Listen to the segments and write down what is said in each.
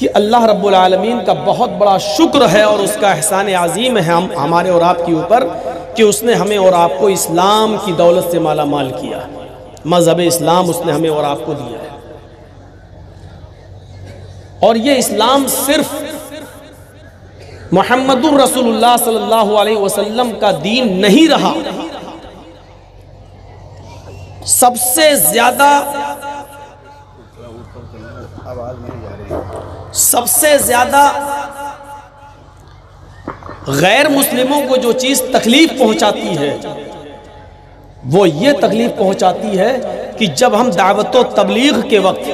کہ اللہ رب العالمین کا بہت بڑا شکر ہے اور اس کا احسان عظیم ہے ہمارے اور آپ کے اوپر کہ اس نے ہمیں اور آپ کو اسلام کی دولت سے مالا مال کیا، مذہب اسلام اس نے ہمیں اور آپ کو دیا ہے۔ اور یہ اسلام صرف محمد الرسول اللہ صلی اللہ علیہ وسلم کا دین نہیں رہا، سب سے زیادہ غیر مسلموں کو جو چیز تکلیف پہنچاتی ہے وہ یہ تکلیف پہنچاتی ہے کہ جب ہم دعوت و تبلیغ کے وقت،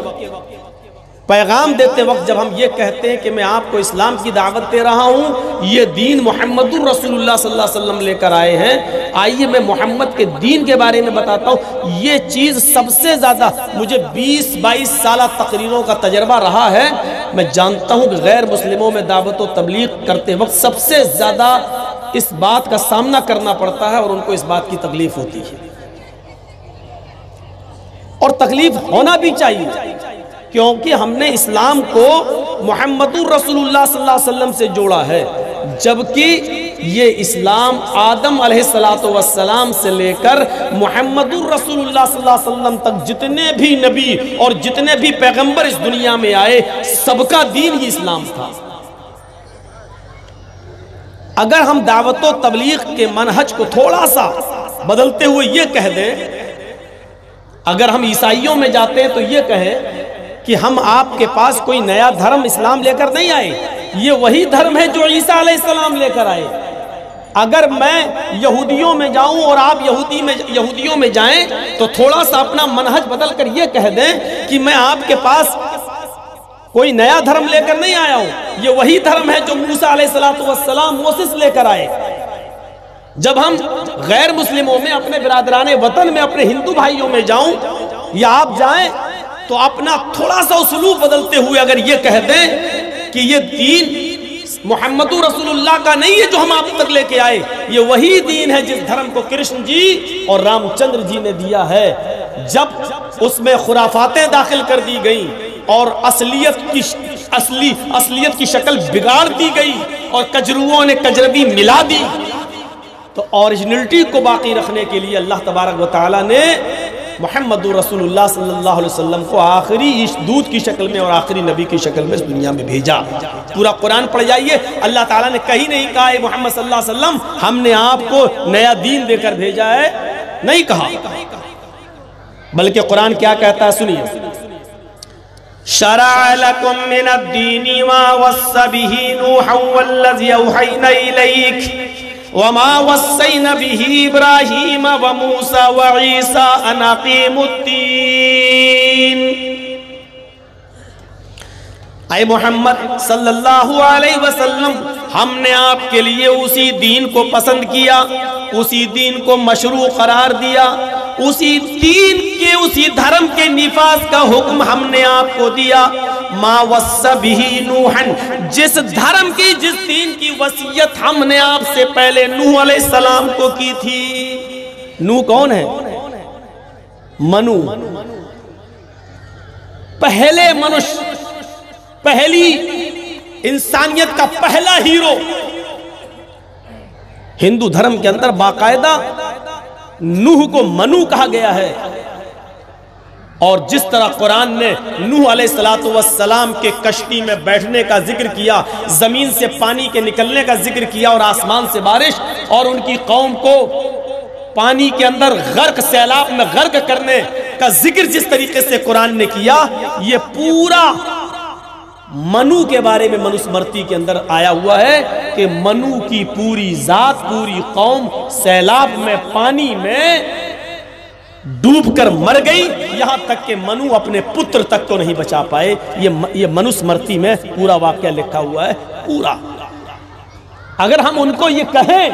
پیغام دیتے وقت جب ہم یہ کہتے ہیں کہ میں آپ کو اسلام کی دعوت دے رہا ہوں، یہ دین محمد الرسول اللہ صلی اللہ علیہ وسلم لے کر آئے ہیں، آئیے میں محمد کے دین کے بارے میں بتاتا ہوں، یہ چیز سب سے زیادہ مجھے 20-22 سالہ تقریروں کا تجربہ رہا ہے، میں جانتا ہوں کہ غیر مسلموں میں دعوت و تبلیغ کرتے وقت سب سے زیادہ اس بات کا سامنا کرنا پڑتا ہے اور ان کو اس بات کی تکلیف ہوتی ہے، اور تکلیف ہونا بھی چاہیے، کیونکہ ہم نے اسلام کو محمد الرسول اللہ صلی اللہ علیہ وسلم سے جوڑا ہے، جبکہ یہ اسلام آدم علیہ السلام سے لے کر محمد الرسول اللہ صلی اللہ علیہ وسلم تک جتنے بھی نبی اور جتنے بھی پیغمبر اس دنیا میں آئے، سب کا دین ہی اسلام تھا۔ اگر ہم دعوت و تبلیغ کے منہج کو تھوڑا سا بدلتے ہوئے یہ کہہ دیں، اگر ہم عیسائیوں میں جاتے ہیں تو یہ کہیں کہ ہم آپ کے پاس کوئی نیا دھرم اسلام لے کر نہیں آئے، یہ وہی دھرم ہے جو عیسیٰ علیہ السلام لے کر آئے۔ اگر میں یہودیوں میں جاؤں اور آپ یہودیوں میں جائیں تو تھوڑا سا اپنا منہج بدل کر یہ کہہ دیں کہ میں آپ کے پاس کوئی نیا دھرم لے کر نہیں آیا ہوں، یہ وہی دھرم ہے جو موسیٰ علیہ السلام موسیس لے کر آئے۔ جب ہم غیر مسلموں میں، اپنے برادران وطن میں، اپنے ہندو بھائیوں میں جاؤں یا آپ جائیں تو اپنا تھوڑا سا اسلوب بدلتے ہوئے اگر یہ کہہ دیں کہ یہ دین محمد رسول اللہ کا نہیں ہے جو ہم آپ تک لے کے آئے، یہ وہی دین ہے جس دھرم کو کرشن جی اور رام چندر جی نے دیا ہے۔ جب اس میں خرافاتیں داخل کر دی گئیں اور اصلیت کی شکل بگاڑ دی گئی اور کجرووں نے کجربی ملا دی، تو اوریجنلٹی کو باقی رکھنے کے لیے اللہ تبارک و تعالی نے محمد رسول اللہ صلی اللہ علیہ وسلم کو آخری دودھ کی شکل میں اور آخری نبی کی شکل میں اس دنیا میں بھیجا۔ پورا قرآن پڑھ جائیے، اللہ تعالیٰ نے کہیں نہیں کہا اے محمد صلی اللہ علیہ وسلم ہم نے آپ کو نیا دین دے کر بھیجا ہے، نہیں کہا، بلکہ قرآن کیا کہتا ہے سنیے، شرع لکم من الدین ما وص به نوحا والذی اوحینا الیک وما وصينا به إبراهيم وموسى وعيسى أن أقيموا الدين۔ اے محمد صلی اللہ علیہ وسلم، ہم نے آپ کے لیے اسی دین کو پسند کیا، اسی دین کو مشروع قرار دیا، اسی دین کے، اسی دھرم کے نفاذ کا حکم ہم نے آپ کو دیا۔ ما وصى به نوحا، جس دھرم کی، جس دین کی وصیت ہم نے آپ سے پہلے نوح علیہ السلام کو کی تھی۔ نوح کون ہے؟ منو، پہلے منش، پہلی انسانیت کا پہلا ہیرو۔ ہندو دھرم کے اندر باقاعدہ نوح کو منو کہا گیا ہے، اور جس طرح قرآن نے نوح علیہ السلام کے کشتی میں بیٹھنے کا ذکر کیا، زمین سے پانی کے نکلنے کا ذکر کیا اور آسمان سے بارش، اور ان کی قوم کو پانی کے اندر غرق، سیلاب میں غرق کرنے کا ذکر جس طریقے سے قرآن نے کیا، یہ پورا منو کے بارے میں منوسمرتی کے اندر آیا ہوا ہے کہ منو کی پوری ذات، پوری قوم سیلاب میں، پانی میں ڈوب کر مر گئی، یہاں تک کہ منو اپنے پتر تک کو نہیں بچا پائے۔ یہ منوسمرتی میں پورا واقعہ لکھا ہوا ہے، پورا۔ اگر ہم ان کو یہ کہیں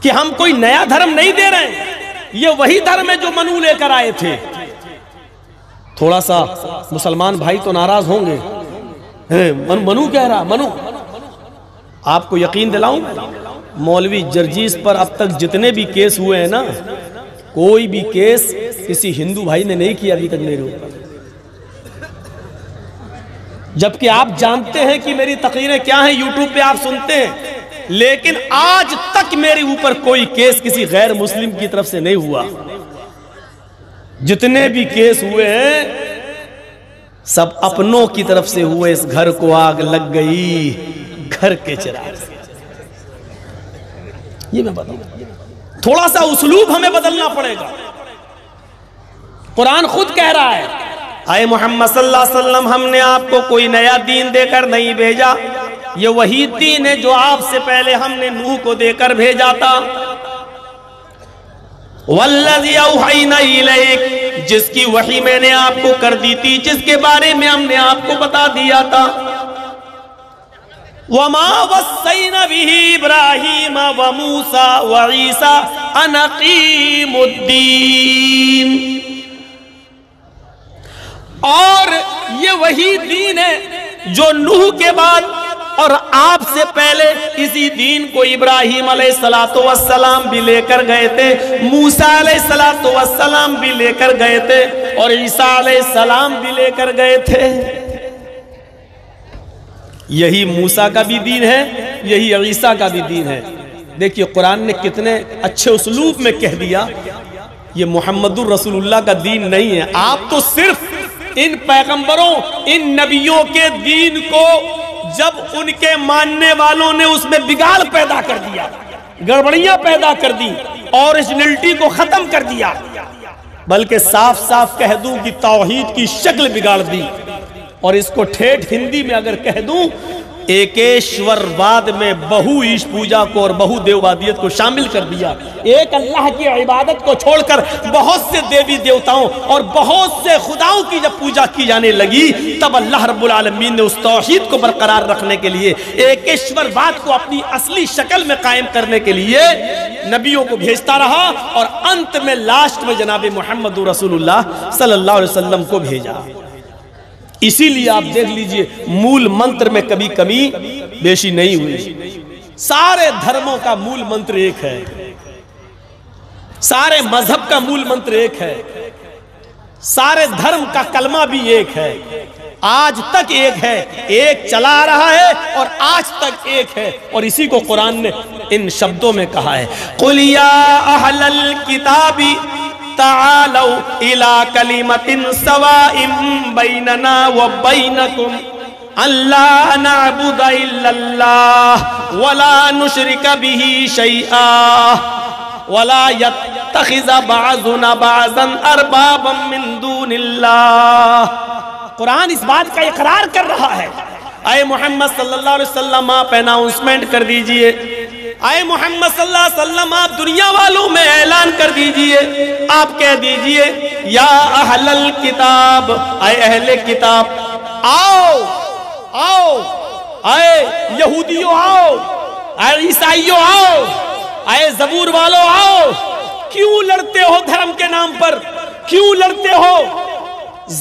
کہ ہم کوئی نیا دھرم نہیں دے رہے ہیں، یہ وہی دھرم ہے جو منو لے کر آئے تھے، تھوڑا سا مسلمان بھائی تو ناراض ہوں گے، منو کہہ رہا، منو۔ آپ کو یقین دلاؤں، مولوی جرجیس پر اب تک جتنے بھی کیس ہوئے ہیں نا، کوئی بھی کیس کسی ہندو بھائی نے نہیں کیا ابھی تک میرے اوپر۔ جبکہ آپ جانتے ہیں کہ میری تقریریں کیا ہیں، یوٹیوب پہ آپ سنتے ہیں، لیکن آج تک میرے اوپر کوئی کیس کسی غیر مسلم کی طرف سے نہیں ہوا۔ جتنے بھی کیس ہوئے ہیں سب اپنوں کی طرف سے ہوئے۔ اس گھر کو آگ لگ گئی گھر کے چراغ سے۔ یہ میں بتاؤں، تھوڑا سا اسلوب ہمیں بدلنا پڑے گا۔ قرآن خود کہہ رہا ہے، اے محمد صلی اللہ علیہ وسلم، ہم نے آپ کو کوئی نیا دین دے کر نہیں بھیجا، یہ وہی دین ہے جو آپ سے پہلے ہم نے نوح کو دے کر بھیجا تھا۔ وَالَّذِي أَوْحَيْنَا إِلَيْكَ، جس کی وحی میں نے آپ کو کر دی تھی، جس کے بارے میں ہم نے آپ کو بتا دیا تھا۔ وَمَا وَصَّيْنَا بِهِ إِبْرَاهِيمَ وَمُوسَى وَعِيسَى أَنْ أَقِيمُوا الدِّينَ، اور یہ وہی دین ہے جو نوح کے بعد اور آپ سے پہلے اسی دین کو ابراہیم علیہ السلام بھی لے کر گئے تھے، موسیٰ علیہ السلام بھی لے کر گئے تھے، اور عیسیٰ علیہ السلام بھی لے کر گئے تھے۔ یہی موسیٰ کا بھی دین ہے، یہی عیسیٰ کا بھی دین ہے۔ دیکھیے قرآن نے کتنے اچھے اسلوب میں کہہ دیا، یہ محمد الرسول اللہ کا دین نہیں ہے۔ آپ تو صرف ان پیغمبروں، ان نبیوں کے دین کو جب ان کے ماننے والوں نے اس میں بگاڑ پیدا کر دیا، گڑبڑیاں پیدا کر دی، اوریجنلٹی کو ختم کر دیا، بلکہ صاف صاف کہہ دوں کہ توحید کی شکل بگاڑ دی، اور اس کو ٹھیٹھ ہندی میں اگر کہہ دوں، ایکیشور واد میں بہو ایش پوجا کو اور بہو دیووادیت کو شامل کر دیا۔ ایک اللہ کی عبادت کو چھوڑ کر بہت سے دیوی دیوتاؤں اور بہت سے خداؤں کی جب پوجا کی جانے لگی، تب اللہ رب العالمین نے اس توحید کو برقرار رکھنے کے لیے، ایکیشور واد کو اپنی اصلی شکل میں قائم کرنے کے لیے نبیوں کو بھیجتا رہا، اور انت میں لاسٹ میں جناب محمد رسول اللہ صلی اللہ علیہ وسلم کو بھیجا۔ اسی لیے آپ دیکھ لیجئے مول منتر میں کبھی کمی بیشی نہیں ہوئی۔ سارے دھرموں کا مول منتر ایک ہے، سارے مذہب کا مول منتر ایک ہے، سارے دھرم کا کلمہ بھی ایک ہے، آج تک ایک ہے، ایک چلا رہا ہے اور آج تک ایک ہے، اور اسی کو قرآن نے ان شبدوں میں کہا ہے، قُلْ يَا أَهْلَ الْكِتَابِ تعالوا الى كلمة سواء بيننا وبينكم ألا نعبد إلا الله ولا نشرك به شيئا ولا يتخذ بعضنا بعضا أربابا من دون الله۔ قرآن اس بات کا اقرار کر رہا ہے، اے محمد صلی اللہ علیہ وسلم آپ اناؤنسمنٹ کر دیجئے، اے محمد صلی اللہ علیہ وسلم آپ دنیا والوں میں اعلان کر دیجئے، آپ کہہ دیجئے یا اہل الکتاب، اے اہل کتاب آؤ آؤ، اے یہودیوں آؤ، اے عیسائیوں آؤ، اے زبور والوں آؤ۔ کیوں لڑتے ہو دھرم کے نام پر؟ کیوں لڑتے ہو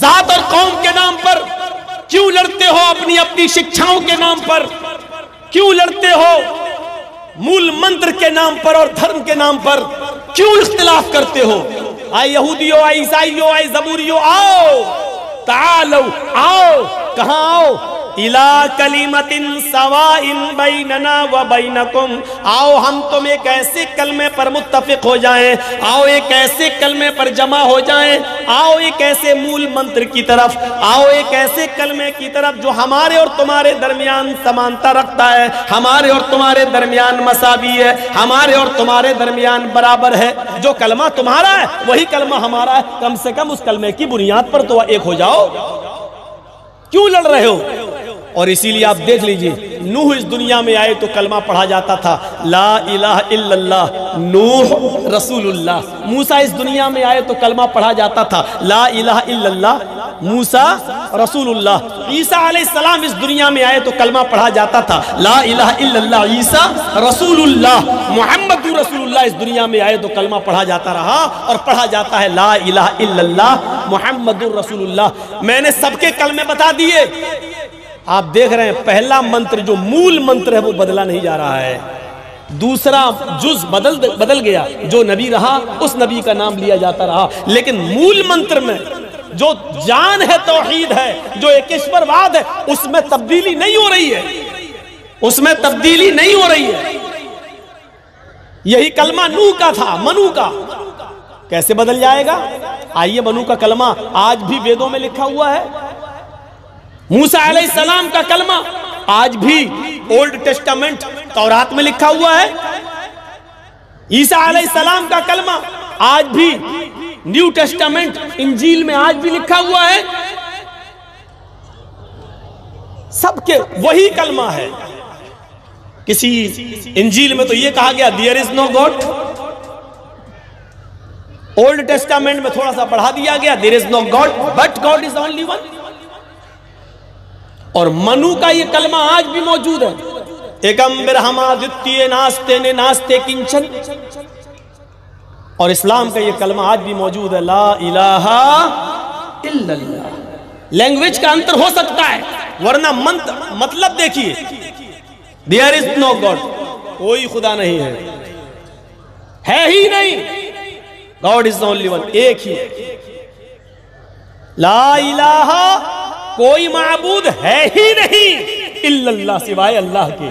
ذات اور قوم کے نام پر؟ کیوں لڑتے ہو اپنی شکشاؤں کے نام پر؟ کیوں لڑتے ہو مول منتر کے نام پر اور دھرم کے نام پر؟ کیوں اختلاف کرتے ہو؟ اے یہودیوں، اے عیسائیوں، اے زبوریوں آؤ، تعالو آؤ، کہاں آؤ؟ الى کلمت سواء بیننا وبینکم، آؤ ہم تم ایک ایسے کلمے پر متفق ہو جائیں، آؤ ایک ایسے کلمے پر جمع ہو جائیں، آؤ ایک ایسے مول منتر کی طرف، آؤ ایک ایسے کلمے کی طرف جو ہمارے اور تمہارے درمیان سمانتا رکھتا ہے، ہمارے اور تمہارے درمیان مساوی ہے، ہمارے اور تمہارے درمیان برابر ہے۔ جو کلمہ تمہارا ہے وہی کلمہ ہمارا ہے، کم سے کم اس کلمے کی بنیاد پر تو ایک ہو جاؤ، کیوں لڑ رہے ہو؟ اور اسی لیے آپ دیکھ لیجئے نوح اس دنیا میں آئے تو کلمہ پڑھا جاتا تھا لا الہ الا اللہ نوح رسول اللہ۔ موسیٰ اس دنیا میں آئے تو کلمہ پڑھا جاتا تھا لا الہ الا اللہ موسیٰ رسول اللہ۔ عیسیٰ علیہ السلام اس دنیا میں آئے تو کلمہ پڑھا جاتا تھا لا الہ الا اللہ عیسیٰ رسول اللہ۔ محمد رسول اللہ اس دنیا میں آئے تو کلمہ پڑھا جاتا رہا اور پڑھا جاتا ہے لا الہ الا اللہ محمد رسول اللہ۔ میں نے سب کے کلمے بتا دیے، آپ دیکھ رہے ہیں پہلا منتر جو مول منتر ہے وہ بدلا نہیں جا رہا ہے، دوسرا جز بدل گیا، جو نبی رہا اس نبی کا نام لیا جاتا رہا، لیکن مول منتر میں جو جان ہے توحید ہے، جو ایک ایشور واد ہے، اس میں تبدیلی نہیں ہو رہی ہے، اس میں تبدیلی نہیں ہو رہی ہے۔ یہی کلمہ نوح کا تھا، منو کا، کیسے بدل جائے گا؟ آئیے منو کا کلمہ آج بھی ویدوں میں لکھا ہوا ہے، موسیٰ علیہ السلام کا کلمہ آج بھی اولڈ ٹیسٹامنٹ تورات میں لکھا ہوا ہے، عیسیٰ علیہ السلام کا کلمہ آج بھی نیو ٹیسٹامنٹ انجیل میں آج بھی لکھا ہوا ہے، سب کے وہی کلمہ ہے۔ کسی انجیل میں تو یہ کہا گیا there is no God، old Testament میں تھوڑا سا بڑھا دیا گیا there is no God but God is only one۔ اور منو کا یہ کلمہ آج بھی موجود ہے، ایکم برہما دتیے ناستے نے ناستے کنچن، اور اسلام کا یہ کلمہ آج بھی موجود ہے، لا الہ الا اللہ۔ لینگویج کا انتر ہو سکتا ہے، ورنہ مطلب دیکھیے، there is no God، کوئی خدا نہیں ہے ہی نہیں، God is only one، ایک ہی ہے، لا الہ، کوئی معبود ہے ہی نہیں الا اللہ، سوائے اللہ کے،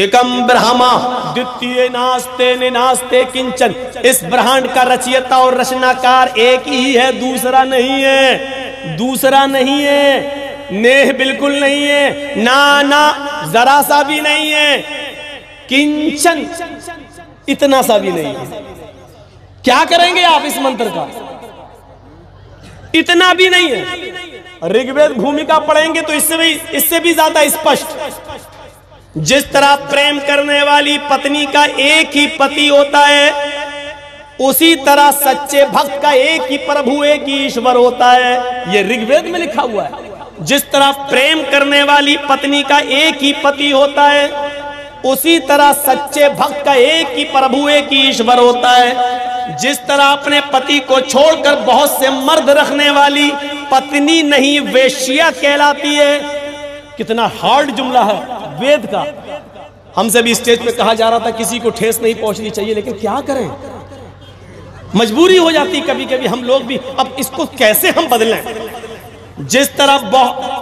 ایکم برہما دتیے ناستے نے ناستے کنچن، اس برہانڈ کا رچیتا اور رچناکار ایک ہی ہے، دوسرا نہیں ہے، دوسرا نہیں ہے، نیہ بالکل نہیں ہے، نا ذرا سا بھی نہیں ہے، کنچن اتنا سا بھی نہیں ہے۔ کیا کریں گے آپ اس منتر کا؟ اتنا بھی نہیں ہے۔ رگ وید بھومکا پڑھیں گے تو اس سے بھی زیادہ اسپشٹ، جس طرح پریم کرنے والی پتنی کا ایک ہی پتی ہوتا ہے، اسی طرح سچے بھکت کا ایک ہی پربھو، ایک ہی ایشور ہوتا ہے، یہ رگ وید میں لکھا ہوا ہے۔ جس طرح پریم کرنے والی پتنی کا ایک ہی پتی ہوتا ہے، اسی طرح سچے بھکت کا ایک ہی پربھو، ایک ہی ایشور ہوتا ہے۔ جس طرح اپنے پتی کو چھوڑ کر بہت سے مرد رکھنے والی پتنی نہیں ویشیا کہلاتی ہے۔ کتنا ہارڈ جملہ ہے وید کا۔ ہم سے بھی اسٹیج پہ کہا جا رہا تھا کسی کو ٹھیس نہیں پہنچنی چاہیے، لیکن کیا کریں، مجبوری ہو جاتی کبھی کبھی ہم لوگ بھی، اب اس کو کیسے ہم بدلیں۔ جس طرح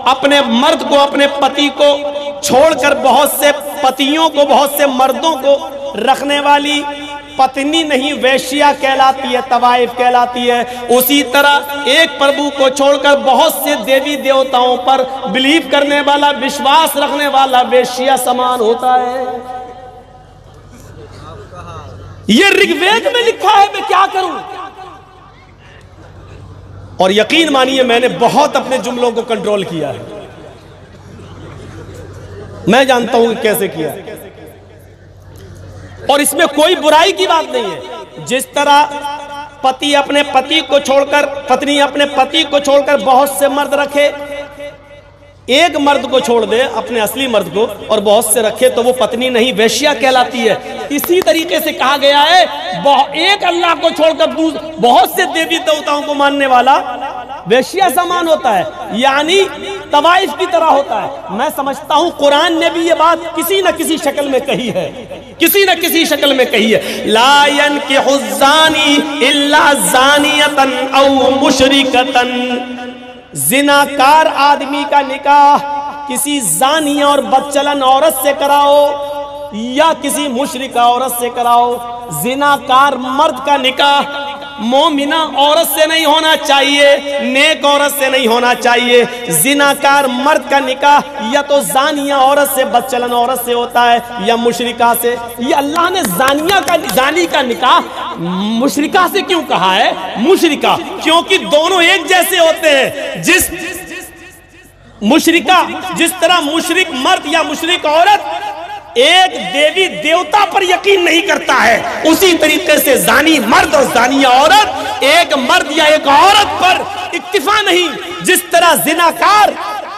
اپنے مرد کو، اپنے پتی کو چھوڑ کر بہت سے پتیوں کو، بہت سے مردوں کو رکھنے والی پتنی نہیں ویشیا کہلاتی ہے، طوائف کہلاتی ہے، اسی طرح ایک پربھو کو چھوڑ کر بہت سے دیوی دیوتاؤں پر بلیو کرنے والا، وشواس رکھنے والا ویشیا سمان ہوتا ہے۔ یہ رگ وید میں لکھا ہے، میں کیا کروں؟ اور یقین مانیے میں نے بہت اپنے جملوں کو کنٹرول کیا ہے، میں جانتا ہوں کہ کیسے کیا ہے، اور اس میں کوئی برائی کی بات نہیں ہے۔ جس طرح پتی اپنے پتی کو چھوڑ کر، پتنی اپنے پتی کو چھوڑ کر بہت سے مرد رکھے، ایک مرد کو چھوڑ دے اپنے اصلی مرد کو اور بہت سے رکھے تو وہ پتنی نہیں ویشیا کہلاتی ہے۔ اسی طریقے سے کہا گیا ہے ایک اللہ کو چھوڑ کر بہت سے دیوی دیوتاؤں کو ماننے والا ویشیا سامان ہوتا ہے، یعنی طوائف کی طرح ہوتا ہے۔ میں سمجھتا ہوں قرآن نے بھی یہ بات کسی نہ کسی شکل میں کہی ہے، کسی نہ کسی شکل میں کہی ہے، لا ينکح الزانی الا زانیتا او مشرکتا، زناکار آدمی کا نکاح کسی زانیہ اور بدچلن عورت سے کراؤ یا کسی مشرکہ عورت سے کراؤ۔ زناکار مرد کا نکاح مومنہ عورت سے نہیں ہونا چاہیے، نیک عورت سے نہیں ہونا چاہیے۔ زناکار مرد کا نکاح یا تو زانیہ عورت سے، بدچلن عورت سے ہوتا ہے، یا مشرکہ سے۔ یہ اللہ نے زانی کا نکاح مشرکہ سے کیوں کہا ہے؟ مشرکہ کیونکہ دونوں ایک جیسے ہوتے ہیں۔ جس طرح مشرک مرد یا مشرک عورت ایک دیوی دیوتا پر یقین نہیں کرتا ہے، اسی طریقے سے زانی مرد اور زانیہ عورت ایک مرد یا ایک عورت پر اکتفا نہیں۔ جس طرح زناکار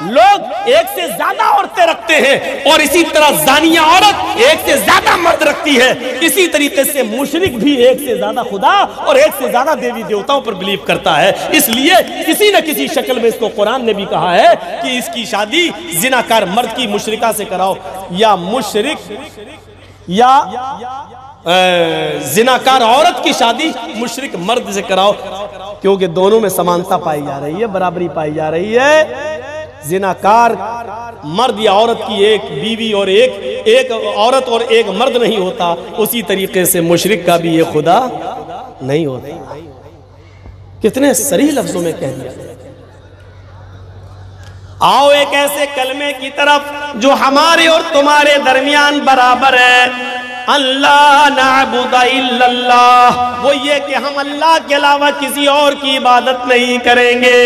لوگ ایک سے زیادہ عورتیں رکھتے ہیں اور اسی طرح زانیہ عورت ایک سے زیادہ مرد رکھتی ہے، اسی طریقے سے مشرک بھی ایک سے زیادہ خدا اور ایک سے زیادہ دیوی دیوتاؤں پر بلیو کرتا ہے۔ اس لیے کسی نہ کسی شکل میں اس کو قرآن نے بھی کہا ہے کہ اس کی شادی زناکار مرد کی مشرکہ سے کراؤ، یا مشرک یا زناکار عورت کی شادی مشرک مرد سے کراؤ۔ کیونکہ دونوں میں سمانتا پائی جا رہی ہے، برابری پائی جا رہی ہے۔ زناکار مرد یا عورت کی ایک بیوی اور ایک عورت اور ایک مرد نہیں ہوتا، اسی طریقے سے مشرک کا بھی یہ خدا نہیں ہوتا۔ کتنے صریح لفظوں میں کہہ دیا۔ آؤ ایک ایسے کلمے کی طرف جو ہمارے اور تمہارے درمیان برابر ہے، اللہ نعبد الا اللہ، وہ یہ کہ ہم اللہ کے علاوہ کسی اور کی عبادت نہیں کریں گے۔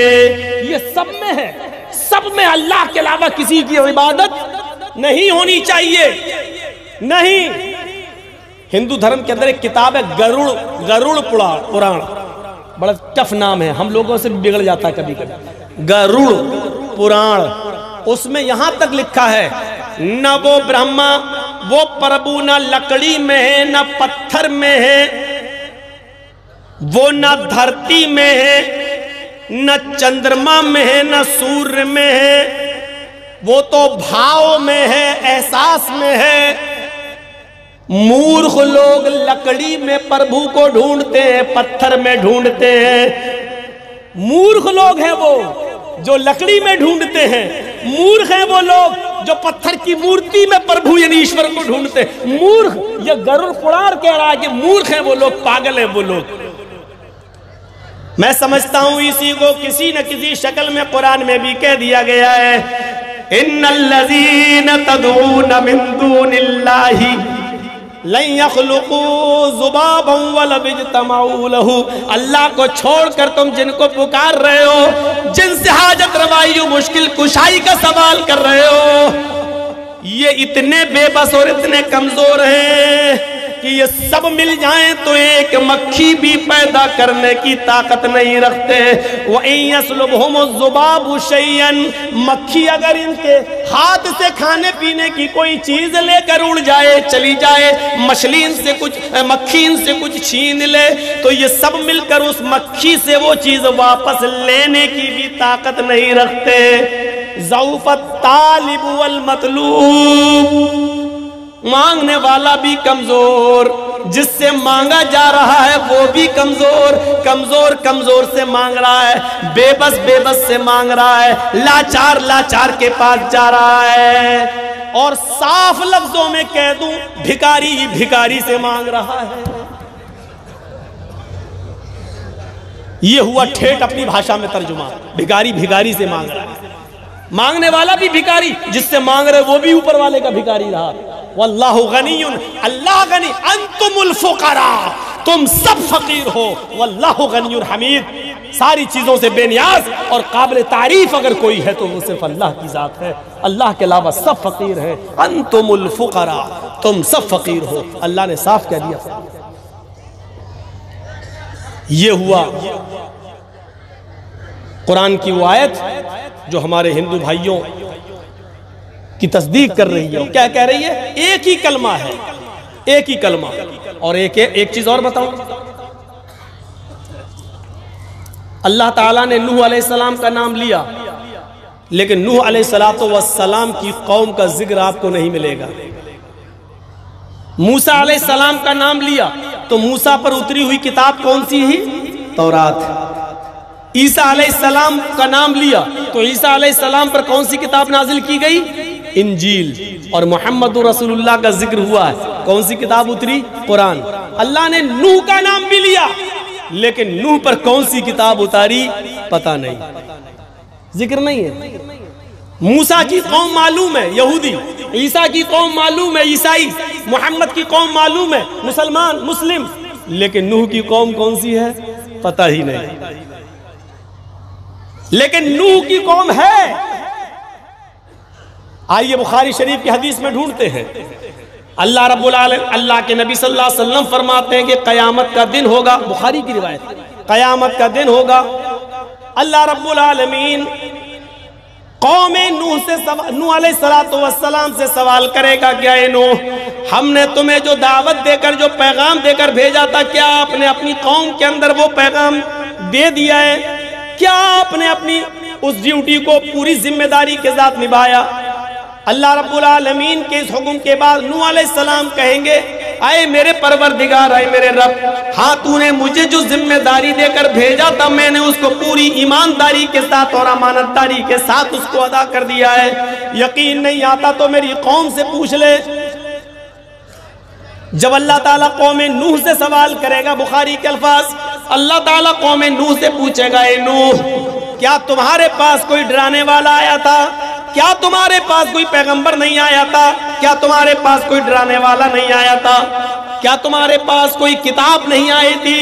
یہ سب میں ہے، سب میں اللہ کے علاوہ کسی کی عبادت نہیں ہونی چاہیے، نہیں۔ ہندو دھرم کے اندر ایک کتاب ہے گروڑ پران، بڑا ٹف نام ہے، ہم لوگوں سے بھی بگڑ جاتا ہے کبھی کبھی۔ گروڑ پران، اس میں یہاں تک لکھا ہے نہ وہ برہما وہ پربھو نہ لکڑی میں ہے نہ پتھر میں ہے، وہ نہ دھرتی میں ہے نہ چندرما میں ہے نہ سورج میں ہے، وہ تو بھاؤ میں ہے احساس میں ہے۔ مورخ لوگ لکڑی میں پربھو کو ڈھونڈتے ہیں، پتھر میں ڈھونڈتے ہیں۔ مورخ لوگ ہیں وہ جو لکڑی میں ڈھونڈتے ہیں، مورخ ہیں وہ لوگ جو پتھر کی مورتی میں پربھو یعنی ایشور کو ڈھونڈتے ہیں۔ مورخ، یہ گروڑ پران کہہ رہا ہے کہ مورخ ہیں وہ لوگ، پاگل ہیں وہ لوگ۔ میں سمجھتا ہوں اسی کو کسی نہ کسی شکل میں قرآن میں بھی کہہ دیا گیا ہے، ان الذین تدعون من دون اللہ لن يخلقوا ذبابا ولو اجتمعوا له، اللہ کو چھوڑ کر تم جن کو پکار رہے ہو، جن سے حاجت روائی و مشکل کشائی کا سوال کر رہے ہو، یہ اتنے بے بس اور اتنے کمزور ہیں کہ یہ سب مل جائیں تو ایک مکھی بھی پیدا کرنے کی طاقت نہیں رکھتے۔ وَإِن يَسْلُبْهُمُ الذُّبَابُ شَيْئًا، مکھی اگر ان کے ہاتھ سے کھانے پینے کی کوئی چیز لے کر اڑ جائے، چلی جائے، مچھلی ان سے کچھ، مکھی ان سے کچھ چھین لے، تو یہ سب مل کر اس مکھی سے وہ چیز واپس لینے کی بھی طاقت نہیں رکھتے۔ ضعف الطالب والمطلوب، مانگنے والا بھی کمزور، جس سے مانگا جا رہا ہے وہ بھی کمزور، کمزور سے مانگ رہا ہے، بے بس سے مانگ رہا ہے، لاچار کے پاس جا رہا ہے، اور صاف لفظوں میں کہہ دوں بھکاری سے مانگ رہا ہے۔ یہ ہوا ٹھیٹ اپنی بھاشا میں ترجمہ، بھکاری سے مانگ رہا ہے، مانگنے والا بھی بھکاری، جس سے مانگ رہے وہ بھی اوپر والے کا بھکاری رہا۔ واللہ غنی، اللہ غنی، انتم الفقراء، تم سب فقیر ہو، واللہ غنی حمید، ساری چیزوں سے بے نیاز اور قابل تعریف اگر کوئی ہے تو وہ صرف اللہ کی ذات ہے، اللہ کے علاوہ سب فقیر ہیں۔ انتم الفقراء، تم سب فقیر ہو، اللہ نے صاف کہہ دیا۔ یہ ہوا قرآن کی وہ آیت جو ہمارے ہندو بھائیوں کی تصدیق کر رہی ہے۔ کیا کہہ رہی ہے؟ ایک ہی کلمہ ہے، ایک ہی کلمہ۔ اور ایک چیز اور بتاؤں، اللہ تعالیٰ نے نوح علیہ السلام کا نام لیا، لیکن نوح علیہ السلام کی قوم کا ذکر آپ کو نہیں ملے گا۔ موسیٰ علیہ السلام کا نام لیا تو موسیٰ پر اتری ہوئی کتاب کون سی ہی؟ تورات۔ عیسیٰ علیہ السلام کا نام لیا تو عیسیٰ علیہ السلام پر کون سی کتاب نازل کی گئی؟ انجیل۔ اور محمد رسول اللہ کا ذکر ہوا ہے، کون سی کتاب اتری؟ قرآن۔ اللہ نے نوح کا نام بھی لیا، لیکن نوح پر کون سی کتاب اتاری پتہ نہیں، ذکر نہیں ہے۔ موسیٰ کی قوم معلوم ہے، یہودی، عیسیٰ کی قوم معلوم ہے، عیسائی، محمد کی قوم معلوم ہے، مسلم، لیکن نوح کی قوم کون سی ہے پتہ ہی نہیں۔ لیکن نوح کی قوم ہے۔ آئیے بخاری شریف کی حدیث میں ڈھونڈتے ہیں، اللہ رب العالمین، اللہ کے نبی صلی اللہ علیہ وسلم فرماتے ہیں کہ قیامت کا دن ہوگا، بخاری کی روایت، قیامت کا دن ہوگا، اللہ رب العالمین قوم نوح علیہ السلام سے سوال کرے گا کہ اے نوح، ہم نے تمہیں جو دعوت دے کر، جو پیغام دے کر بھیجا تھا، کیا آپ نے اپنی قوم کے اندر وہ پیغام دے دیا ہے؟ کیا آپ نے اپنی اس ڈیوٹی کو پوری ذمہ داری کے ساتھ نبھایا؟ اللہ رب العالمین کے اس حکم کے بعد نوح علیہ السلام کہیں گے اے میرے پروردگار، اے میرے رب، ہاں تو نے مجھے جو ذمہ داری دے کر بھیجا تھا میں نے اس کو پوری ایمانداری کے ساتھ اور امانت داری کے ساتھ اس کو ادا کر دیا ہے۔ یقین نہیں آتا تو میری قوم سے پوچھ لے۔ جب اللہ تعالیٰ قوم نوح سے سوال کرے گا، بخاری کے الفاظ، اللہ تعالیٰ قوم نوح سے پوچھے گا، اے نوح، کیا تمہارے پاس کوئی ڈرانے والا آیا تھا؟ کیا تمہارے پاس کوئی پیغمبر نہیں آیا تھا؟ کیا تمہارے پاس کوئی ڈرانے والا نہیں آیا تھا؟ کیا تمہارے پاس کوئی کتاب نہیں آئی تھی؟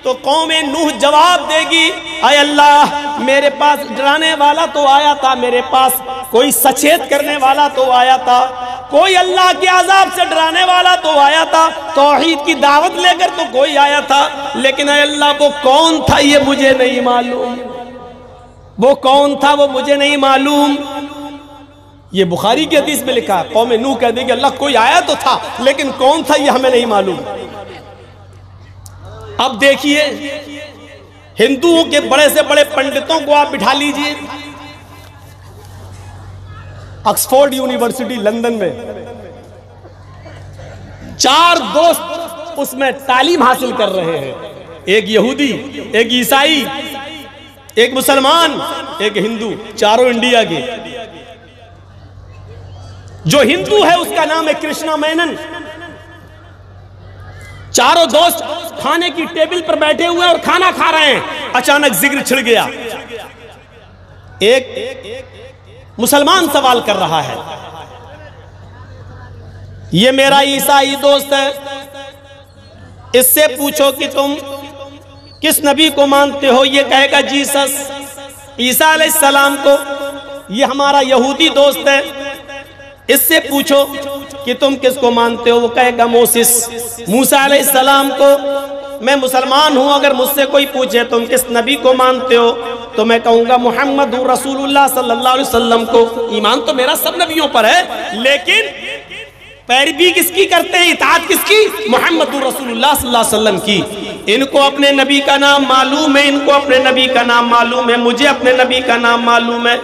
تو قوم نوح جواب دے گی، اے اللہ، میرے پاس ڈرانے والا تو آیا تھا، میرے پاس کوئی سچیت کرنے والا تو آیا تھا، کوئی اللہ کے عذاب سے ڈرانے والا تو آیا تھا، توحید کی دعوت لے کر تو کوئی آیا تھا، لیکن اے اللہ وہ کون تھا یہ مجھے نہیں معلوم، وہ کون تھا وہ مجھے نہیں معلوم۔ یہ بخاری کی حدیث میں لکھا ہے، قوم نوح کہہ دے کہ اللہ کوئی آیا تو تھا لیکن کون تھا یہ ہمیں نہیں معلوم۔ اب دیکھیے ہندوؤں کے بڑے سے بڑے پنڈتوں کو آپ بٹھا لیجئے، آکسفورڈ یونیورسٹی لندن میں 4 دوست اس میں تعلیم حاصل کر رہے ہیں، ایک یہودی، ایک عیسائی، ایک مسلمان، ایک ہندو، چاروں انڈیا کے۔ جو ہندو ہے اس کا نام ہے کرشنا مینن۔ چاروں دوست کھانے کی ٹیبل پر بیٹھے ہوئے اور کھانا کھا رہے ہیں، اچانک ذکر چھڑ گیا۔ ایک مسلمان سوال کر رہا ہے، یہ میرا عیسائی دوست ہے، اس سے پوچھو کہ تم کس نبی کو مانتے ہو؟ یہ کہے گا جیسس، عیسیٰ علیہ السلام کو۔ یہ ہمارا یہودی دوست ہے، اس سے پوچھو کہ تم کس کو مانتے ہو؟ وہ کہے گا موسیس، موسیٰ علیہ السلام کو۔ میں مسلمان ہوں، اگر مجھ سے کوئی پوچھے تم کس نبی کو مانتے ہو تو میں کہوں گا محمد رسول اللہ صلی اللہ علیہ وسلم کو۔ ایمان تو میرا سب نبیوں پر ہے، لیکن پیروی کس کی کرتے ہیں، اطاعت کس کی؟ محمد رسول اللہ صلی اللہ علیہ وسلم کی۔ ان کو اپنے نبی کا نام معلوم ہے، ان کو اپنے نبی کا نام معلوم ہے، مجھے اپنے نبی کا نام معلوم ہے۔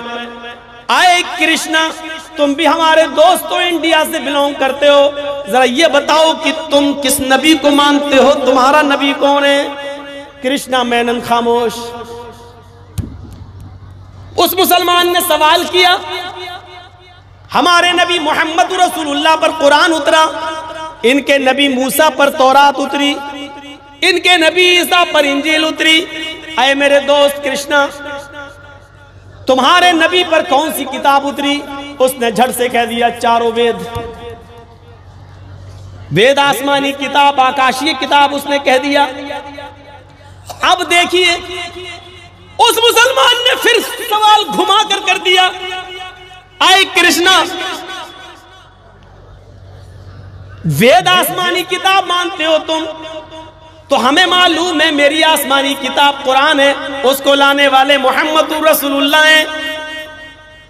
آئے کرشنا، تم بھی ہمارے دوستوں انڈیا سے بلونگ کرتے ہو، ذرا یہ بتاؤ کہ تم کس نبی کو مانتے ہو، تمہارا نبی کون ہے؟ کرشنا مینن خاموش۔ اس مسلمان نے سوال کیا، ہمارے نبی محمد رسول اللہ پر قرآن اترا، ان کے نبی موسیٰ پر تورات اتری، ان کے نبی عیسیٰ پر انجیل اتری۔ اے میرے دوست کرشنا، تمہارے نبی پر کون سی کتاب اتری؟ اس نے جھٹ سے کہہ دیا چاروں وید۔ وید آسمانی کتاب، آکاشی کتاب اس نے کہہ دیا۔ اب دیکھیے اس مسلمان نے پھر سوال گھما کر دیا، اے کرشنا، وید آسمانی کتاب مانتے ہو تم، تو ہمیں معلوم ہے میری آسمانی کتاب قرآن ہے، اس کو لانے والے محمد رسول اللہ ہیں۔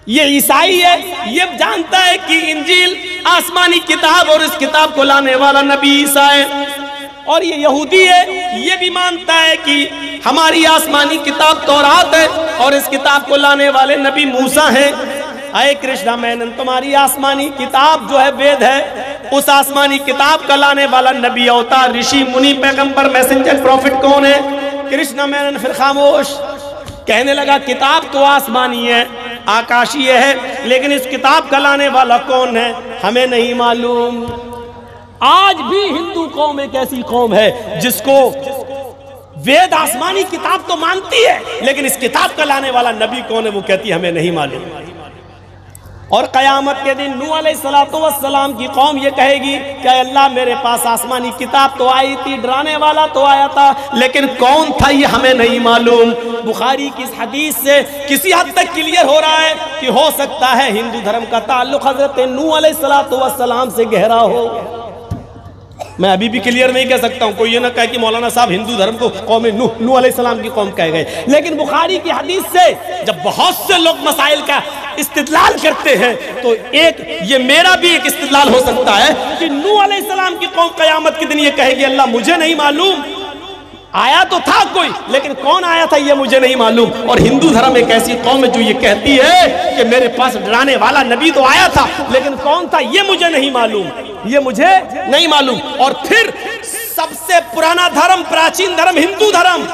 یہ عیسائی ہے، یہ جانتا ہے کہ انجیل آسمانی کتاب اور اس کتاب کو لانے والا نبی عیسیٰ ہے، اور یہ یہودی ہے، یہ بھی مانتا ہے کہ ہماری آسمانی کتاب تورات ہے اور اس کتاب کو لانے والے نبی موسیٰ ہیں۔ اے کرشنا مینن، تمہاری آسمانی کتاب جو ہے وید ہے، اس آسمانی کتاب کا لانے والا نبی، اوتار، رشی، منی، پیغمبر، میسنجر، پروفٹ کون ہے؟ کرشنا مینن پھر خاموش۔ کہنے لگا کتاب تو آسمانی ہے، آکاشی ہے، لیکن اس کتاب کا لانے والا کون ہے ہمیں نہیں معلوم۔ آج بھی ہندو قوم ایک ایسی قوم ہے جس کو وید آسمانی کتاب تو مانتی ہے، لیکن اس کتاب کا لانے والا نبی کون ہے وہ کہتی ہے ہمیں نہیں معلوم۔ اور قیامت کے دن نوح علیہ السلام کی قوم یہ کہے گی کہ اے اللہ میرے پاس آسمانی کتاب تو آئی تھی، ڈرانے والا تو آیا تھا، لیکن کون تھا یہ ہمیں نہیں معلوم۔ بخاری کی اس حدیث سے کسی حد تک کلیئر ہو رہا ہے کہ ہو سکتا ہے ہندو دھرم کا تعلق حضرت نوح علیہ السلام سے گہرا ہو۔ میں ابھی بھی کلیئر نہیں کہہ سکتا ہوں، کوئی یہ نہ کہے کہ مولانا صاحب ہندو دھرم کو قوم نوح علیہ السلام کی قوم کہہ گئے، لیکن بخاری کی حدیث سے جب بہت سے لوگ مسائل کا استدلال کرتے ہیں تو ایک یہ میرا بھی ایک استدلال ہو سکتا ہے کہ نوح علیہ السلام کی قوم قیامت کے دن یہ کہے گی اللہ مجھے نہیں معلوم۔ آیا تو تھا کوئی، لیکن کون آیا تھا یہ مجھے نہیں معلوم۔ اور ہندو دھرم ایک ایسی قوم ہے جو یہ کہتی ہے کہ میرے پاس ڈرانے والا نبی تو آیا تھا، لیکن کون تھا یہ مجھے نہیں معلوم، یہ مجھے نہیں معلوم۔ اور پھر سب سے پرانا دھرم، پراچین دھرم ہندو دھرم،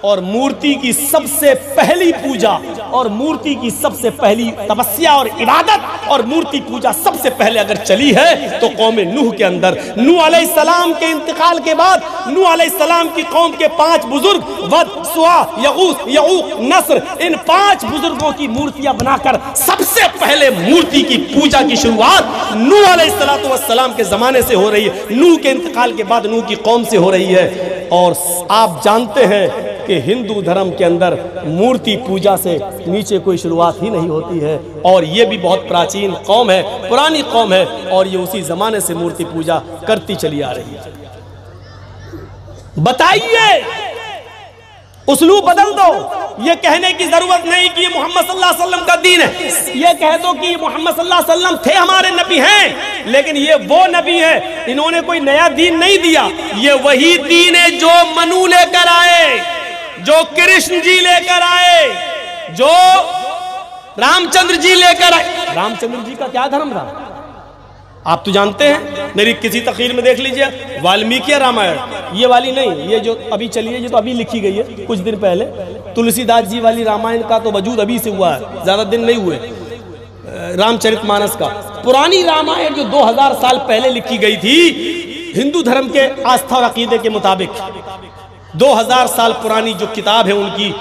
اور مورتی کی سب سے پہلی پوجا اور مورتی کی سب سے پہلی تپسیا اور عبادت اور مورتی پوجا سب سے پہلے اگر چلی ہے تو قوم نوح کے اندر۔ نوح علیہ السلام کے انتقال کے بعد نوح علیہ السلام کی قوم کے 5 بزرگ ود، سوا، یغوث، یعوق، نصر، ان 5 بزرگوں کی مورتیاں بنا کر سب سے پہلے مورتی کی پوجا کی شروعات نوح علیہ السلام کے زمانے سے ہو رہی ہے، نوح کے انتقال کے بعد نوح کی قوم سے ہو رہی ہے۔ اور آپ جانتے ہیں کہ ہندو دھرم کے اندر مورتی پوجا سے نیچے کوئی شروعات ہی نہیں ہوتی ہے، اور یہ بھی بہت پراچین قوم ہے، پرانی قوم ہے، اور یہ اسی زمانے سے مورتی پوجا کرتی چلی آ رہی ہے۔ بتائیے، اسلوب بدل دو، یہ کہنے کی ضرورت نہیں کہ یہ محمد صلی اللہ علیہ وسلم کا دین ہے، یہ کہہ دو کہ محمد صلی اللہ علیہ وسلم تھے، ہمارے نبی ہیں، لیکن یہ وہ نبی ہے، انہوں نے کوئی نیا دین نہیں دیا، یہ وہی دین ہے جو منو لے کر آئے، جو کرشن جی لے کر آئے، جو رام چندر جی لے کر آئے۔ رام چندر جی کا کیا دھرم تھا آپ تو جانتے ہیں، میری کسی تقریر میں دیکھ لیجئے، والمیکی رامائن، یہ والی نہیں، یہ جو ابھی چلی ہے، یہ تو ابھی لکھی گئی ہے کچھ دن پہلے، تلسی داس جی والی رامائن کا تو وجود ابھی سے ہوا ہے، زیادہ دن نہیں ہوئے۔ رام چرت مانس کا پرانی رامائن جو 2000 سال پہلے لکھی گئی تھی ہندو دھرم کے آستھا اور عقیدے کے مطابق، 2000 سال پرانی جو کتاب ہے ان کی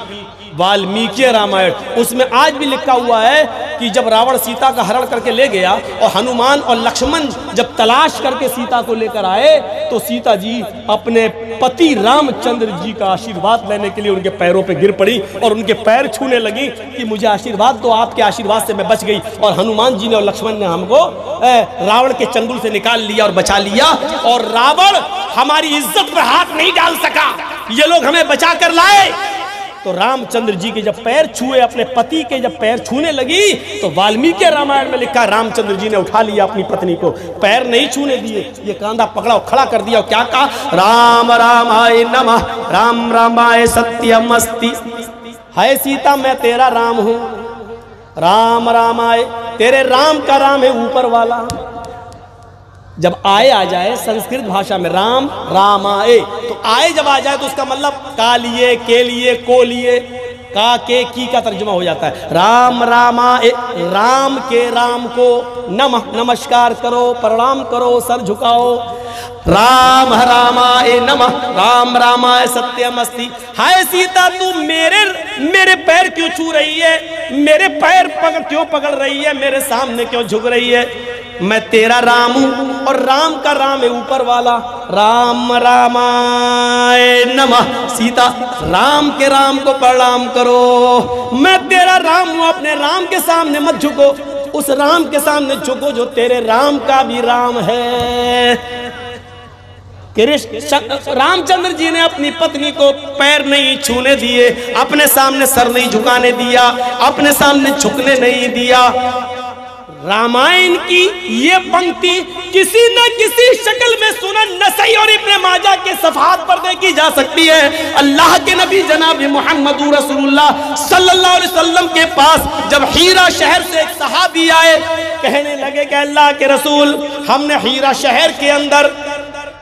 والمیکی رامائن، اس میں آج بھی لکھا ہوا ہے کہ جب راوڑ سیتا کا ہرن کر کے لے گیا اور ہنومان اور لکشمن جب تلاش کر کے سیتا کو لے کر آئے تو سیتا جی اپنے پتی رام چندر جی کا آشیرواد لینے کے لیے ان کے پیروں پہ گر پڑی اور ان کے پیر چھونے لگی کہ مجھے آشیرواد دو، آپ کے آشیرواد سے میں بچ گئی۔ اور ہنومان جی نے اور لکشمن نے ہم کو راوڑ کے چنگل سے نکال لیا اور بچا لیا، اور راوڑ ہماری عزت پر ہاتھ نہیں ڈال سکا، یہ لوگ ہمیں بچا کر لائے۔ تو رام چندر جی کے جب پیر چھوئے، اپنے پتی کے جب پیر چھونے لگی تو والمیکی رامائن میں لکھا رام چندر جی نے اٹھا لیا اپنی پتنی کو، پیر نہیں چھونے دیے، یہ کاندھا پکڑا اور کھڑا کر دیا اور کیا کہا، رام رامائے نمہ رام رامائے ستیم استی، ہے سیتا میں تیرا رام ہوں، رام رامائے، تیرے رام کا رام ہے اوپر والا۔ جب آئے آ جائے سنسکرت بھاشا میں رام رامائے، تو آئے جب آ جائے تو اس کا مطلب کا لیے، کے لیے، کو لیے، کا کے کی کا ترجمہ ہو جاتا ہے۔ رام رامائے، رام کے رام کو نمہ نمسکار کرو، پرنام کرو، سر جھکاؤ، رام رامائے نمہ رام رامائے ستیم استی، ہائے سیتا تو میرے پیر کیوں چھو رہی ہے، میرے پیر کیوں پکڑ رہی ہے، میرے سامنے کیوں جھک رہی ہے، میں تیرا رام ہوں اور رام کا رام ہے اوپر والا، رام رامائے نمہ، سیتا رام کے رام کو پرنام کرو، میں تیرا رام ہوں، اپنے رام کے سامنے مت جھکو، اس رام کے سامنے جھکو جو تیرے رام کا بھی رام ہے۔ رام چندر جی نے اپنی پتنی کو پیر نہیں چھونے دیے، اپنے سامنے سر نہیں جھکانے دیا، اپنے سامنے جھکنے نہیں دیا۔ رامائن کی یہ پنکتی کسی نہ کسی شکل میں سنن نسائی اور ابن ماجہ کے صفحات پر دیکھی جا سکتی ہے۔ اللہ کے نبی جناب محمد رسول اللہ صلی اللہ علیہ وسلم کے پاس جب ہیرا شہر سے ایک صحابی آئے، کہنے لگے کہ اللہ کے رسول، ہم نے ہیرا شہر کے اندر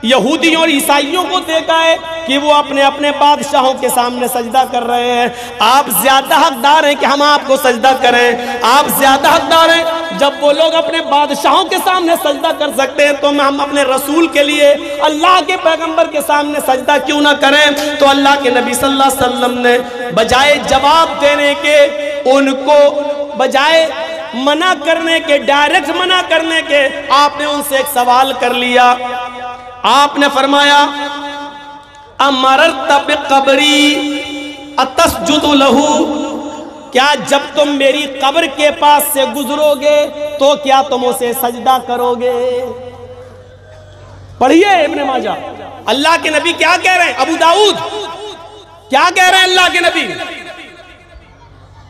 یہودیوں اور عیسائیوں کو دیکھا ہے کہ وہ اپنے اپنے بادشاہوں کے سامنے سجدہ کر رہے ہیں، آپ زیادہ حقدار ہیں کہ ہم آپ کو سجدہ کریں، آپ زیادہ حقدار ہیں، جب وہ لوگ اپنے بادشاہوں کے سامنے سجدہ کر سکتے ہیں تو ہم اپنے رسول کے لیے، اللہ کے پیغمبر کے سامنے سجدہ کیوں نہ کریں؟ تو اللہ کے نبی صلی اللہ علیہ وسلم نے بجائے جواب دینے کے، ان کو بجائے منع کرنے کے، ڈائریکٹ منع کرنے کے، آپ نے ان سے ایک سوال کر لیا۔ آپ نے فرمایا امررت بقبری اتسجد لہو، کیا جب تم میری قبر کے پاس سے گزرو گے تو کیا تم اسے سجدہ کرو گے؟ پڑھیے ابن ماجہ، اللہ کے نبی کیا کہہ رہے ہیں، ابو داؤد کیا کہہ رہے ہیں اللہ کے نبی،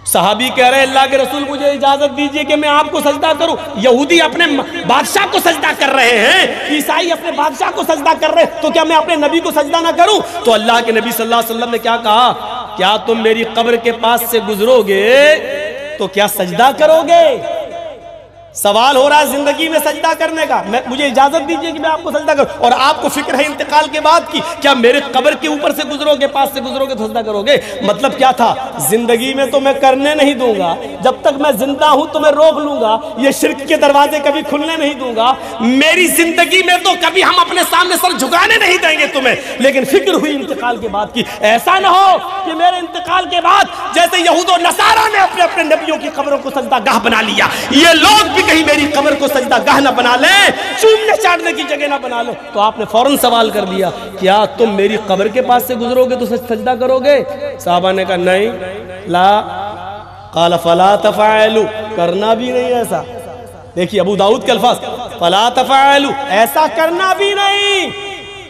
صحابی کہہ رہے اللہ کے رسول مجھے اجازت دیجئے کہ میں آپ کو سجدہ کروں. یہودی اپنے بادشاہ کو سجدہ کر رہے ہیں, عیسائی اپنے بادشاہ کو سجدہ کر رہے ہیں, تو کیا میں اپنے نبی کو سجدہ نہ کروں؟ تو اللہ کے نبی صلی اللہ علیہ وسلم نے کیا کہا, کیا تم میری قبر کے پاس سے گزرو گے تو کیا سجدہ کرو گے؟ سوال ہو رہا ہے زندگی میں سجدہ کرنے کا, مجھے اجازت دیجئے کہ میں آپ کو سجدہ کروں. اور آپ کو فکر ہے انتقال کے بعد کی, کیا میرے قبر کے اوپر سے گزرو گے, پاس سے گزرو گے تو سجدہ کرو گے؟ مطلب کیا تھا, زندگی میں تو میں کرنے نہیں دوں گا, جب تک میں زندہ ہوں تو میں روک لوں گا, یہ شرک کے دروازے کبھی کھلنے نہیں دوں گا. میری زندگی میں تو کبھی ہم اپنے سامنے سر جھکانے نہیں دیں گے تمہیں, لیکن فکر ہوئی انتقال کے بعد کی. ایسا نہ ہو کہ میرے انتقال کے بعد جیسے یہود و نصارہ نے اپنے اپنے نبیوں کی قبروں کو سجدہ گاہ بنا لیا, یہ لوگ بھی کہیں میری قبر کو سجدہ گاہ نہ بنا لیں, چومنے چاٹنے کی جگہ نہ بنا لیں. تو آپ نے فوراً سوال کر دیا, کیا تم میری قبر کے پاس سے گزرو گے تو سجدہ کرو گے؟ صحابہ نے کہا نہیں, لا. قال فلا تفعلوا, کرنا بھی نہیں ایسا. دیکھیے ابو داؤد کے الفاظ, فلا تفعلوا, ایسا کرنا بھی نہیں,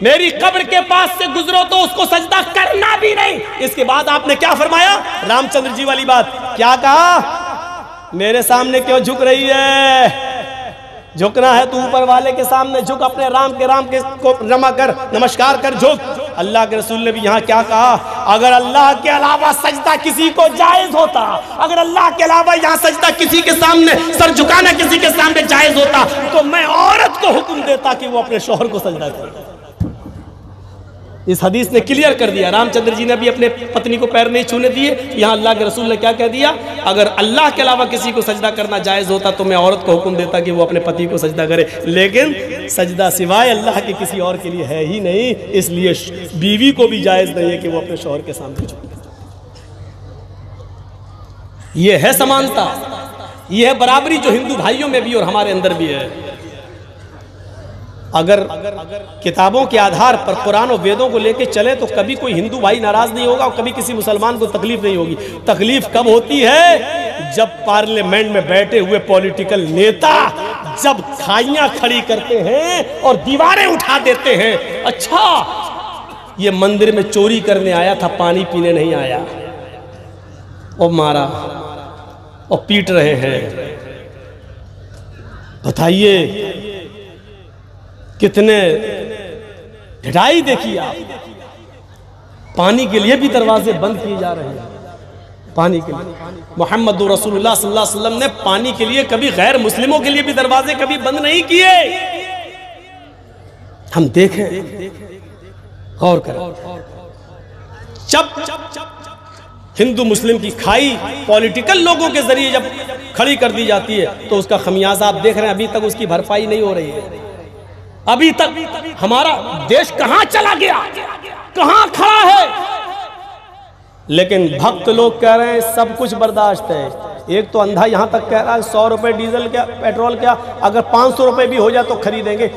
میری قبر کے پاس سے گزرو تو اس کو سجدہ کرنا بھی نہیں. اس کے بعد آپ نے کیا فرمایا, رام چندر جی والی بات, کیا کہا, میرے سامنے کیوں جھک رہی ہے؟ جھکنا ہے تو اوپر والے کے سامنے جھک, اپنے رام کے کو رما کر, نمسکار کر, جھک. اللہ کے رسول نے بھی یہاں کیا کہا, اگر اللہ کے علاوہ سجدہ کسی کو جائز ہوتا, اگر اللہ کے علاوہ یہاں سجدہ کسی کے سامنے, سر جھکانا کسی کے سامنے جائز ہوتا, تو میں عورت کو حکم دیتا کہ وہ اپنے شوہر کو سجدہ کرے. اس حدیث نے کلیئر کر دیا. رام چندر جی نے بھی اپنے پتنی کو پیر نہیں چھونے دیے, یہاں اللہ کے رسول نے کیا کہہ دیا, اگر اللہ کے علاوہ کسی کو سجدہ کرنا جائز ہوتا تو میں عورت کو حکم دیتا کہ وہ اپنے پتی کو سجدہ کرے, لیکن سجدہ سوائے اللہ کے کسی اور کے لیے ہے ہی نہیں, اس لیے بیوی کو بھی جائز نہیں ہے کہ وہ اپنے شوہر کے سامنے جھکے. یہ ہے سمانتا, یہ ہے برابری جو ہندو بھائیوں میں بھی اور ہمارے اندر بھی ہے. اگر کتابوں کے آدھار پر قرآن و ویدوں کو لے کے چلے تو کبھی کوئی ہندو بھائی ناراض نہیں ہوگا, اور کبھی کسی مسلمان کو تکلیف نہیں ہوگی. تکلیف کب ہوتی ہے, جب پارلیمنٹ میں بیٹھے ہوئے پولیٹیکل نیتا جب کھائیاں کھڑی کرتے ہیں اور دیواریں اٹھا دیتے ہیں, اچھا یہ مندر میں چوری کرنے آیا تھا, پانی پینے نہیں آیا, اور مارا اور پیٹ رہے ہیں. بتائیے کتنے ڈھائی دیکھیے آپ, پانی کے لیے بھی دروازے بند کیے جا رہے ہیں. پانی کے لیے محمد رسول اللہ صلی اللہ علیہ وسلم نے پانی کے لیے کبھی غیر مسلموں کے لیے بھی دروازے کبھی بند نہیں کیے. ہم دیکھیں, غور کریں, جب ہندو مسلم کی کھائی پولیٹیکل لوگوں کے ذریعے جب کھڑی کر دی جاتی ہے تو اس کا خمیازہ آپ دیکھ رہے ہیں, ابھی تک اس کی بھرپائی نہیں ہو رہی ہے. ابھی تک ہمارا دیش کہاں چلا گیا, کہاں کھڑا ہے. لیکن بھکت لوگ کہہ رہے ہیں سب کچھ برداشت ہے. ایک تو اندھا یہاں تک کہہ رہا ہے 100 روپے ڈیزل کیا, پیٹرول کیا, اگر 500 روپے بھی ہو جائے تو خریدیں گے.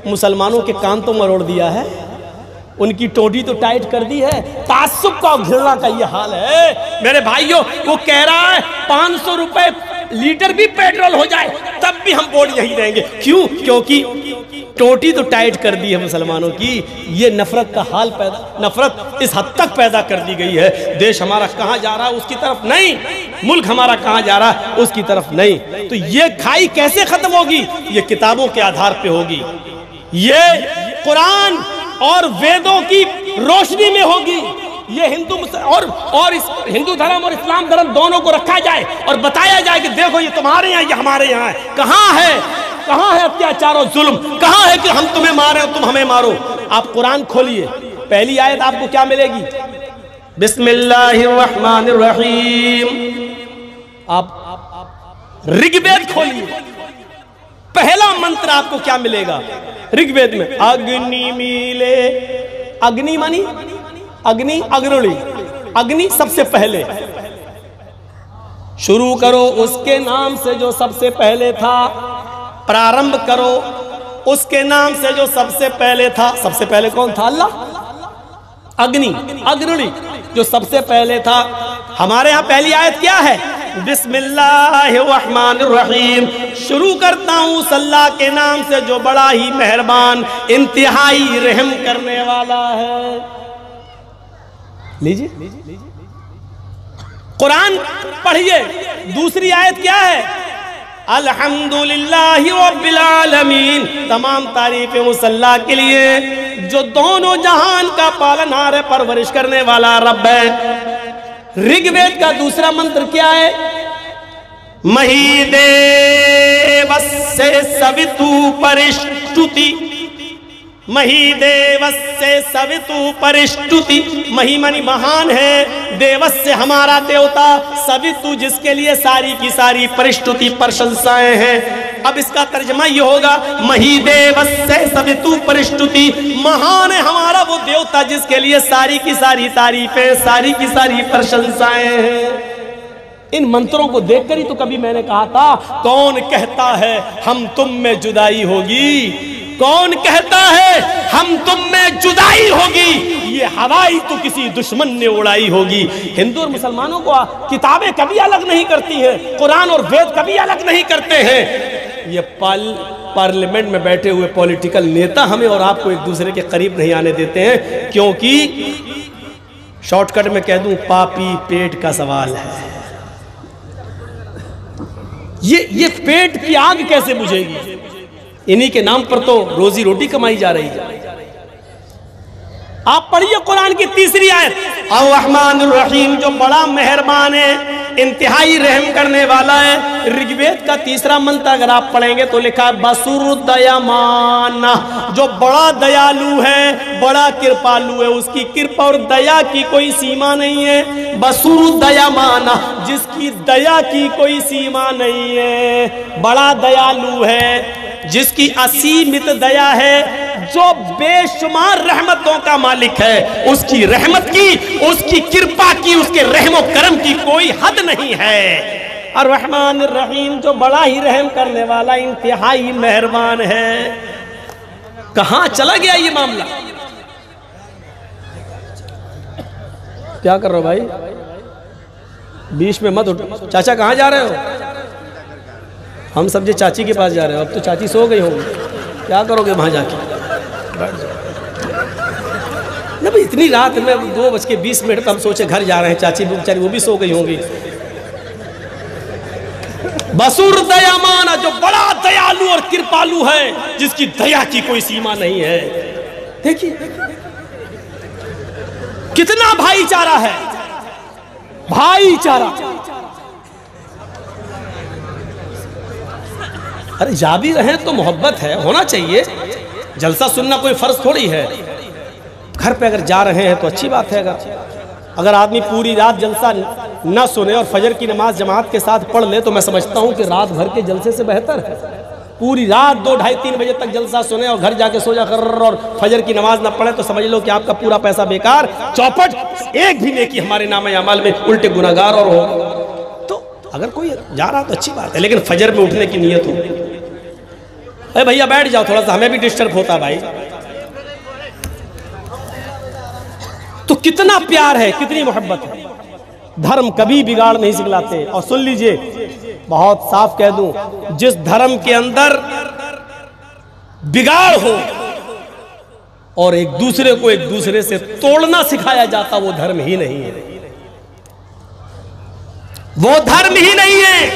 مسلمانوں کے کان تو مروڑ دیا ہے, ان کی ٹوٹی تو ٹائٹ کر دی ہے. تعصب کا اور گھرنا کا یہ حال ہے میرے بھائیوں. وہ کہہ رہا ہے 500 روپے لیٹر بھی پیٹرول ہو جائے تب بھی ہم ووٹ یہی دیں گے. کیوں؟ کیونکہ ٹوٹی تو ٹائٹ کر دی ہے مسلمانوں کی. یہ نفرت کا حال نفرت اس حد تک پیدا کر دی گئی ہے. دیش ہمارا کہاں جا رہا ہے اس کی طرف نہیں, ملک ہمارا کہاں جا رہا ہے اس کی طرف نہیں. تو یہ کھائی کیسے ختم ہوگی؟ یہ کتابوں کے آدھار پہ ہوگی, یہ قرآن اور ویدوں کی روشنی میں ہوگی. یہ ہندو دھرم اور اسلام دھرم دونوں کو رکھا جائے اور بتایا جائے کہ دیکھو یہ تمہارے یہاں, یہ ہمارے یہاں ہے. کہاں ہے اتیاچار و ظلم, کہاں ہے کہ ہم تمہیں مارے اور تم ہمیں مارو. آپ قرآن کھولیے, پہلی آیت آپ کو کیا ملے گی, بسم اللہ الرحمن الرحیم. آپ رگ وید کھولیے, پہلا منتر آپ کو کیا ملے گا رگ وید میں, اگنی میلے. اگنی مانی اگنی, اگرڑی, اگنی سب سے پہلے. شروع کرو اس کے نام سے جو سب سے پہلے تھا, پرارمبھ کرو اس کے نام سے جو سب سے پہلے تھا. سب سے پہلے کون تھا؟ اللہ. اگنی, اگرڑی جو سب سے پہلے تھا. ہمارے ہاں پہلی آیت کیا ہے, بسم اللہ الرحمن الرحیم. شروع کرتا ہوں اس اللہ کے نام سے جو بڑا ہی مہربان, انتہائی رحم کرنے والا ہے. لیجئے قرآن پڑھیے، دوسری آیت کیا ہے؟ الحمدللہ رب العالمین، تمام تعریفیں اس اللہ کے لیے جو دونوں جہان کا پالنہار ہے، پرورش کرنے والا رب ہے۔ رگ وید کا دوسرا منتر کیا ہے؟ مہی دیوسے سوتو پرشٹوتی، مہی دیوسے سوتو پرشٹوتی، مہی منی مہان ہے، دیوس سے ہمارا دیوتا، سوتو جس کے لیے ساری کی ساری پرشٹوتی پرشنسائیں ہیں۔ اب اس کا ترجمہ یہ ہوگا مہی دیوسے سوتو پرشٹوتی، مہان ہے ہمارا وہ دیوتا جس کے لیے ساری کی ساری تعریفیں، ساری کی ساری پرشنسائیں ہیں۔ ان منتروں کو دیکھ کر ہی تو کبھی میں نے کہا تھا کون کہتا ہے ہم تم میں جدائی ہوگی، کون کہتا ہے ہم تم میں جدائی ہوگی، یہ ہوائی تو کسی دشمن نے اڑائی ہوگی۔ ہندو اور مسلمانوں کو کتابیں کبھی الگ نہیں کرتی ہیں، قرآن اور وید کبھی الگ نہیں کرتے ہیں۔ یہ پارلیمنٹ میں بیٹھے ہوئے پولیٹیکل نیتا ہمیں اور آپ کو ایک دوسرے کے قریب نہیں آنے دیتے ہیں، کیونکہ شارٹ کٹ میں کہہ دوں پاپی پیٹ کا سوال ہے۔ یہ پیٹ کی آگ کیسے بجھے گی؟ انہی کے نام پر تو روزی روٹی کمائی جا رہی ہے۔ آپ پڑھیے قرآن کی تیسری آیت، الرحمن الرحیم، جو بڑا مہربان ہے، انتہائی رحم کرنے والا ہے۔ رگ وید کا تیسرا منتر اگر آپ پڑھیں گے تو لکھا ہے بسور دیامان، جو بڑا دیالو ہے، بڑا کرپالو ہے، اس کی کرپا اور دیا کی کوئی سیما نہیں ہے۔ بسور دیامان، جس کی دیا کی کوئی سیما نہیں ہے، بڑا دیالو ہے، جس کی اسیمت دیا ہے، جو بے شمار رحمتوں کا مالک ہے، اس کی رحمت کی، اس کی کرپا کی، اس کے رحم و کرم کی کوئی حد نہیں ہے۔ الرحمن الرحیم، جو بڑا ہی رحم کرنے والا، انتہائی مہربان ہے۔ کہاں چلا گیا یہ معاملہ؟ کیا کر رہے ہو بھائی؟ بیچ میں مت اٹھو۔ چاچا کہاں جا رہے ہو؟ ہم سب جو چاچی کے پاس جا رہے ہو، اب تو چاچی سو گئی ہوں گی، کیا کرو گے وہاں جا کے؟ نہ بھئی اتنی رات میں 2:20 ہم سوچے گھر جا رہے ہیں، چاچی بیچاری وہ بھی سو گئی ہوں گی۔ بسور دیامانا، جو بڑا دیالو اور کرپالو ہے، جس کی دیا کی کوئی سیما نہیں ہے۔ دیکھیے کتنا بھائی چارہ ہے، بھائی چارہ۔ ارے جا بھی رہے تو محبت ہے، ہونا چاہیے۔ جلسہ سننا کوئی فرض تھوڑی ہے، گھر پہ اگر جا رہے ہیں تو اچھی بات ہے۔ اگر آدمی پوری رات جلسہ نہ سنے اور فجر کی نماز جماعت کے ساتھ پڑھ لے تو میں سمجھتا ہوں کہ رات بھر کے جلسے سے بہتر ہے۔ پوری رات 2, 2:30, 3 بجے تک جلسہ سنے اور گھر جا کے سو جا کر اور فجر کی نماز نہ پڑھے تو سمجھ لو کہ آپ کا پورا پیسہ بیکار، چوپٹ، ایک بھی نیکی ہمارے نام اعمال میں الٹے گناہگار اور ہو۔ تو اگر کوئی جا رہا تو اچھی بات ہے، لیکن فجر میں اٹھنے کی نیت ہو۔ اے بھیا بیٹھ جاؤ تھوڑا سا، ہمیں بھی ڈسٹرب ہوتا بھائی۔ تو کتنا پیار ہے، کتنی محبت ہے۔ دھرم کبھی بگاڑ نہیں سکھلاتے۔ اور سن لیجئے، بہت صاف کہہ دوں، جس دھرم کے اندر بگاڑ ہو اور ایک دوسرے کو ایک دوسرے سے توڑنا سکھایا جاتا، وہ دھرم ہی نہیں ہے، وہ دھرم ہی نہیں ہے۔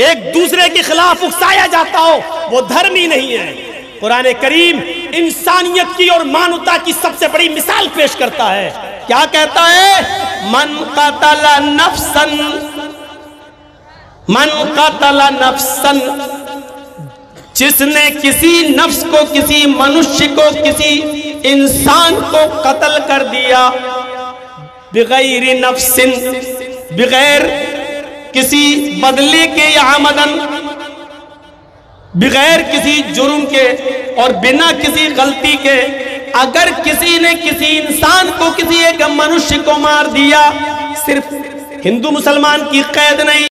ایک دوسرے کے خلاف اکسایا جاتا ہو، وہ دھرم ہی نہیں ہے۔ قرآن کریم انسانیت کی اور مانوتا کی سب سے بڑی مثال پیش کرتا ہے۔ کیا کہتا ہے؟ من قتل نفسا، جس نے کسی نفس کو، کسی منشی کو، کسی انسان کو قتل کر دیا، بغیر نفس، بغیر کسی بدلے کے یا عمدن، بغیر کسی جرم کے اور بنا کسی غلطی کے، اگر کسی نے کسی انسان کو، کسی ایک منشی کو مار دیا، صرف ہندو مسلمان کی قید نہیں،